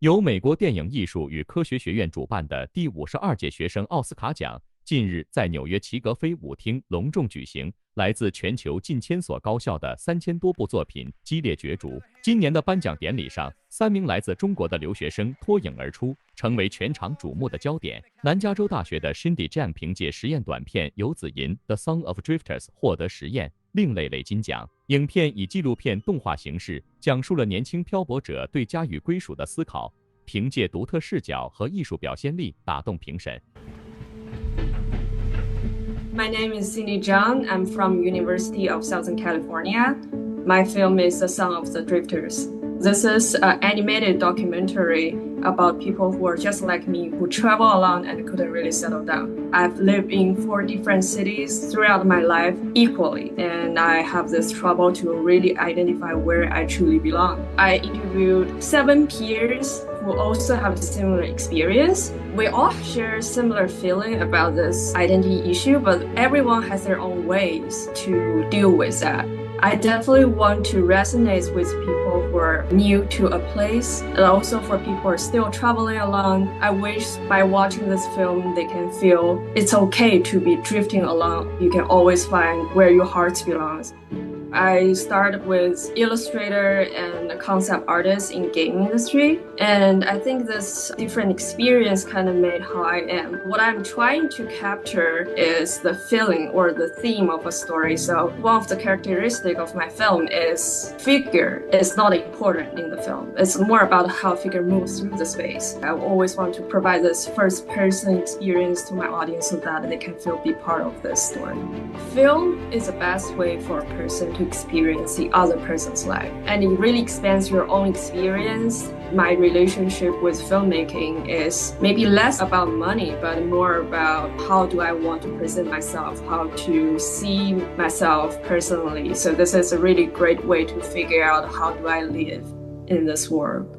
由美国电影艺术与科学学院主办的第52届学生奥斯卡奖近日在纽约齐格菲舞厅隆重举行，来自全球近1000所高校的3000多部作品激烈角逐。今年的颁奖典礼上，3名来自中国的留学生脱颖而出，成为全场瞩目的焦点。南加州大学的 Cindy Zhang 凭借实验短片《游子吟》The Song of Drifters 获得实验另类累金奖。影片以纪录片动画形式讲述了年轻漂泊者对家与归属的思考，凭借独特视角和艺术表现力打动评审。My name is Cindy Zhang. I'm from University of Southern California. My film is The Song of the Drifters. This is an animated documentary about people who are just like me, who travel alone and couldn't really settle down. I've lived in 4 different cities throughout my life equally, and I have this trouble to really identify where I truly belong. I interviewed 7 peers who also have a similar experience. We all share similar feeling about this identity issue, but everyone has their own ways to deal with that. I definitely want to resonate with people who are new to a place, and also for people who are still traveling alone. I wish by watching this film, they can feel it's okay to be drifting alone. You can always find where your heart belongs. I started with illustrator and concept artist in game industry, and I think this different experience kind of made how I am. What I'm trying to capture is the feeling or the theme of a story. So one of the characteristics of my film is figure is not important in the film. It's more about how figure moves through the space. I always want to provide this first person experience to my audience so that they can feel be part of this story. Film is the best way for a person to experience the other person's life, and it really expands your own experience. My relationship with filmmaking is maybe less about money, but more about how do I want to present myself, how to see myself personally. So this is a really great way to figure out how do I live in this world.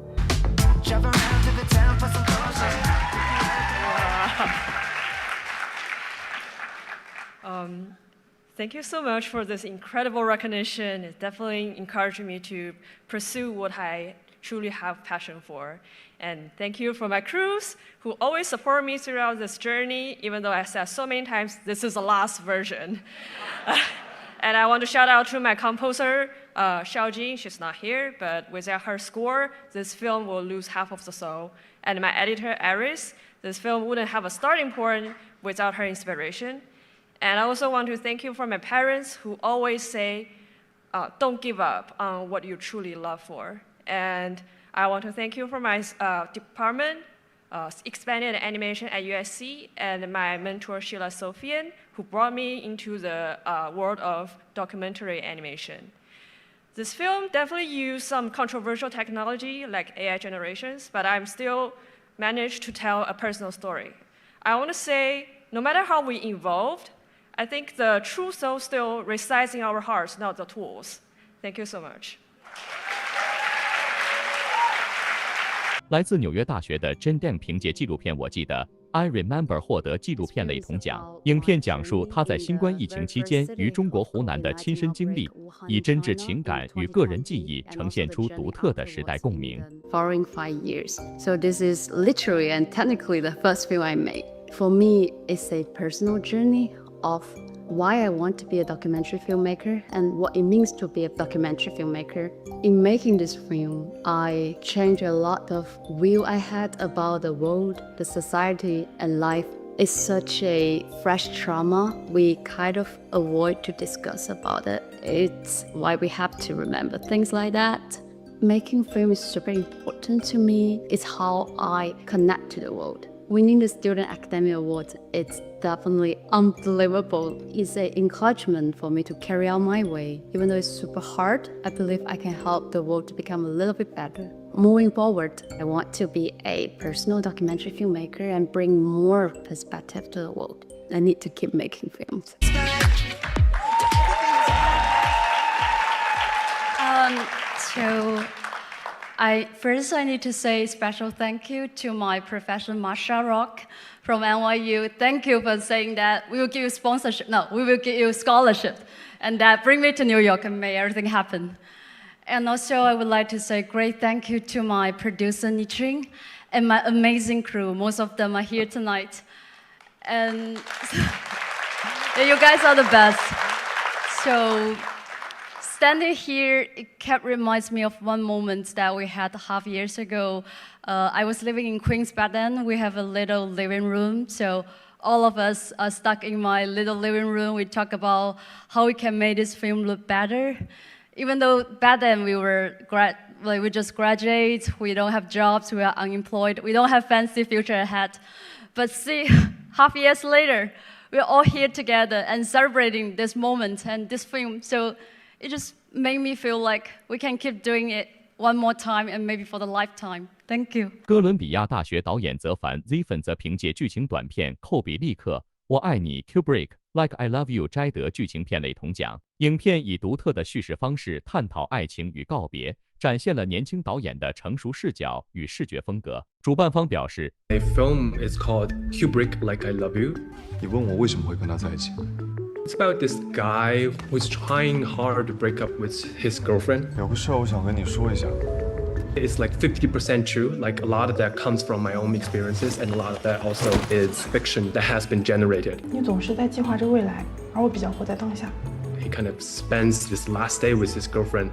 Thank you so much for this incredible recognition. It definitely encouraged me to pursue what I truly have passion for. And thank you for my crews who always support me throughout this journey, even though I said so many times, this is the last version. And I want to shout out to my composer, Xiaojing. She's not here, but without her score, this film will lose half of the soul. And my editor, Aris, this film wouldn't have a starting point without her inspiration. And I also want to thank you for my parents who always say, don't give up on what you truly love for. And I want to thank you for my department, expanded animation at USC, and my mentor, Sheila Sofian, who brought me into the world of documentary animation. This film definitely used some controversial technology like AI generations, but I'm still managed to tell a personal story. I want to say, no matter how we evolved, I think the true soul still resides in our hearts, not the tools. Thank you so much. 来自纽约大学的 Jen Deng 凭借纪录片《我记得》I Remember 获得纪录片类铜奖。影片讲述他在新冠疫情期间于中国湖南的亲身经历，以真挚情感与个人记忆呈现出独特的时代共鸣。Following 5 years, so this is literally and technically the first film I made. For me, it's a personal journey of why I want to be a documentary filmmaker and what it means to be a documentary filmmaker. In making this film, I changed a lot of view I had about the world, the society, and life. It's such a fresh trauma. We kind of avoid to discuss about it. It's why we have to remember things like that. Making film is super important to me. It's how I connect to the world. Winning the Student Academy Award, it's definitely unbelievable. It's an encouragement for me to carry out my way. Even though it's super hard, I believe I can help the world to become a little bit better. Moving forward, I want to be a personal documentary filmmaker and bring more perspective to the world. I need to keep making films. First I need to say special thank you to my professor Marsha Rock from NYU. Thank you for saying that we will give you sponsorship. No, we will give you scholarship, and that bring me to New York and make everything happen. And also, I would like to say great thank you to my producer, Niching, and my amazing crew. Most of them are here tonight. And you guys are the best. So, standing here, it kept reminds me of one moment that we had half years ago. I was living in Queens back then. We have a little living room. So, all of us are stuck in my little living room. We talk about how we can make this film look better. Even though back then we just graduate, we don't have jobs, we are unemployed, we don't have fancy future ahead. But see, half years later, we're all here together and celebrating this moment and this film. So it just made me feel like we can keep doing it one more time and maybe for the lifetime. Thank you. 哥伦比亚大学导演泽凡 Ziegfeld 则凭借剧情短片《寇比利克》我爱你 Kubrick。Like I Love You 摘得剧情片类铜奖。影片以独特的叙事方式探讨爱情与告别，展现了年轻导演的成熟视角与视觉风格。主办方表示 ，A film is called Kubrick Like I Love You。你问我为什么会跟他在一起 ？It's about this guy who's trying hard to break up with his girlfriend。有个事儿我想跟你说一下。It's like 50% true, like a lot of that comes from my own experiences and a lot of that also is fiction that has been generated. 你总是在计划着未来，而我比较活在当下。He kind of spends this last day with his girlfriend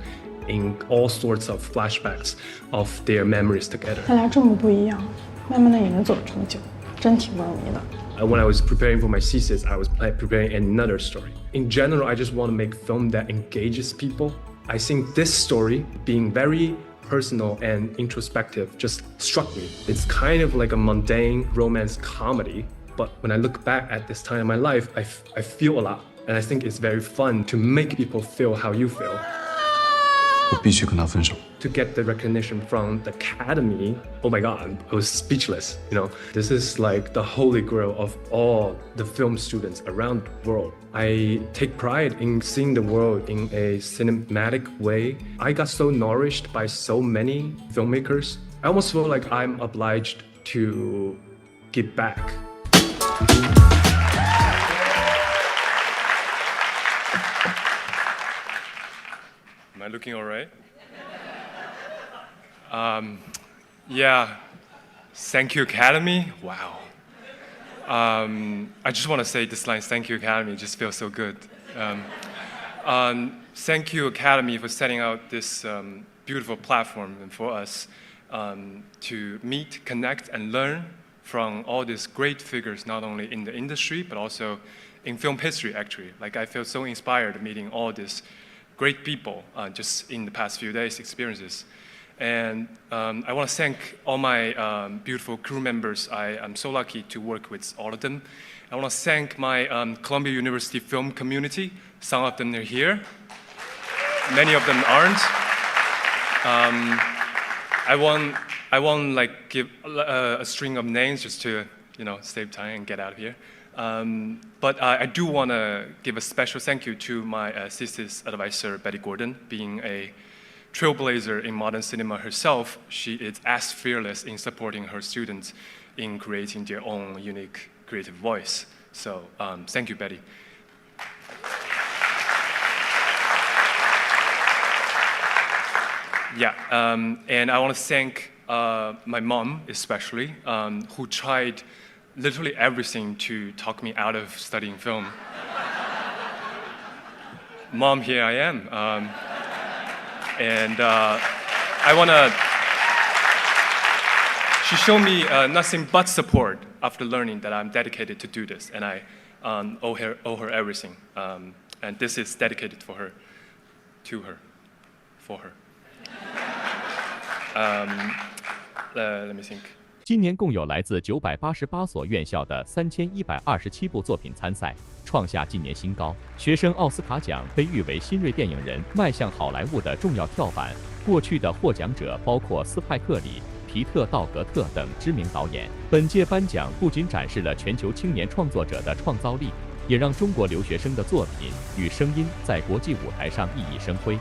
in all sorts of flashbacks of their memories together. 大家这么不一样，慢慢的也能走得这么久，真挺不容易的。When I was preparing for my thesis, I was preparing another story. In general, I just want to make film that engages people. I think this story being very personal and introspective just struck me. It's kind of like a mundane romance comedy, but when I look back at this time in my life, I feel a lot, and I think it's very fun to make people feel how you feel. 我必须跟他分手。 To get the recognition from the Academy, oh my God, I was speechless. You know, this is like the holy grail of all the film students around the world. I take pride in seeing the world in a cinematic way. I got so nourished by so many filmmakers. I almost feel like I'm obliged to give back. Am I looking all right? Yeah, thank you, Academy. Wow. I just want to say this line, thank you, Academy, just feels so good. Thank you, Academy, for setting out this beautiful platform for us to meet, connect, and learn from all these great figures, not only in the industry, but also in film history, actually. Like, I feel so inspired meeting all these great people just in the past few days' experiences. And I want to thank all my beautiful crew members. I am so lucky to work with all of them. I want to thank my Columbia University film community. Some of them are here. Many of them aren't. I won't like give a string of names just to save time and get out of here. But I do want to give a special thank you to my thesis advisor, Betty Gordon, being a trailblazer in modern cinema herself. She is as fearless in supporting her students in creating their own unique creative voice. So thank you, Betty. Yeah, and I want to thank my mom especially, who tried literally everything to talk me out of studying film. Mom, here I am. And I want to, she showed me nothing but support after learning that I'm dedicated to do this, and I owe her everything. And this is dedicated for her, to her, for her. Let me think. 今年共有来自988所院校的3127部作品参赛，创下今年新高。学生奥斯卡奖被誉为新锐电影人迈向好莱坞的重要跳板。过去的获奖者包括斯派克·李、皮特·道格特等知名导演。本届颁奖不仅展示了全球青年创作者的创造力，也让中国留学生的作品与声音在国际舞台上熠熠生辉。